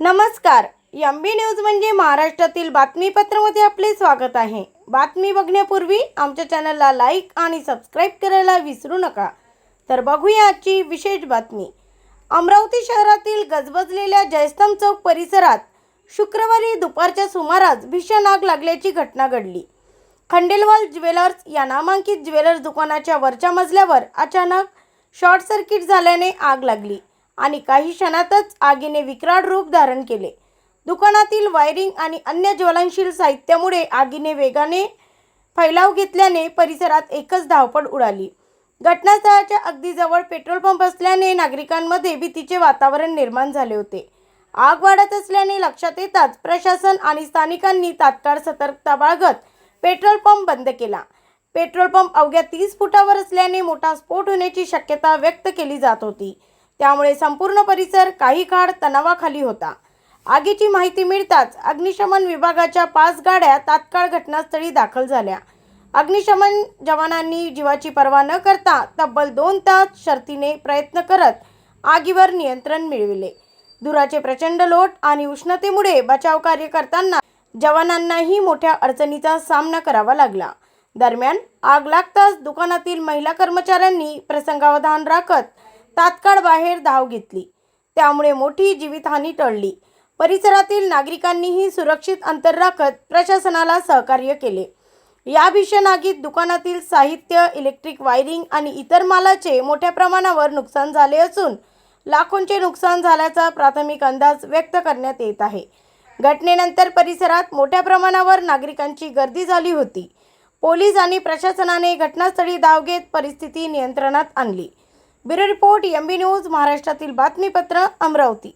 नमस्कार. MB news म्हणजे महाराष्ट्रातील बातमीपत्रामध्ये आपले स्वागत आहे. बातमी बघण्यापूर्वी आमच्या चॅनलला लाईक आणि सबस्क्राईब करायला विसरू नका. तर बघूया आजची विशेष बातमी. अमरावती शहरातील गजबजलेल्या जयस्तंभ चौक परिसरात शुक्रवारी दुपारच्या सुमारास भीषण आग लागल्याची घटना घडली. खंडेलवाल ज्वेलर्स या नामांकित ज्वेलर्स दुकानाच्या वरच्या मजल्यावर अचानक शॉर्ट सर्किट झाल्याने आग लागली आणि काही क्षणातच आगीने विकराळ रूप धारण केले. दुकानातील वायरिंग आणि अन्य ज्वलनशील साहित्यामुळे आगीने वेगाने फैलाव घेतल्याने परिसरात एकच धावपळ उडाली. घटनास्थळाच्या अगदी जवळ पेट्रोल पंप असल्याने नागरिकांमध्ये भीतीचे वातावरण निर्माण झाले होते. आग वाढत असल्याने लक्षात येताच प्रशासन आणि स्थानिकांनी तात्काळ सतर्कता बाळगत पेट्रोल पंप बंद केला. पेट्रोल पंप अवघ्या 30 फुटावर असल्याने मोठा स्फोट होण्याची शक्यता व्यक्त केली जात होती. त्यामुळे संपूर्ण परिसर काही काळ तणावाखाली होता. आगीची माहिती मिळताच अग्निशमन विभागाच्या 5 गाड्या तात्काळ घटनास्थळी दाखल झाल्या. अग्निशमन जवानांनी जीवाची पर्वा न करता तब्बल 2 तास शर्थीने प्रयत्न करत आगीवर नियंत्रण मिळविले. धुराचे प्रचंड लोट आणि उष्णतेमुळे बचाव कार्य करताना जवानांनाही मोठ्या अडचणीचा सामना करावा लागला. दरम्यान आग लागताच दुकानातील महिला कर्मचाऱ्यांनी प्रसंगावधान राखत तात्काळ बाहेर धाव घेतली. त्यामुळे मोठी जीवितहानी टळली. परिसरातील नागरिकांनीही सुरक्षित अंतर राखत प्रशासनाला सहकार्य केले. या भीषण आगीत दुकानातील साहित्य, इलेक्ट्रिक वायरिंग आणि इतर मालाचे मोठ्या प्रमाणावर नुकसान झाले असून लाखोंचे नुकसान झाल्याचा प्राथमिक अंदाज व्यक्त करण्यात येत आहे. घटनेनंतर परिसरात मोठ्या प्रमाणावर नागरिकांची गर्दी झाली होती. पोलीस आणि प्रशासनाने घटनास्थळी धाव घेत परिस्थिती नियंत्रणात आणली. ब्युरो रिपोर्ट, एमबी न्यूज, महाराष्ट्रातील बातमीपत्र, अमरावती.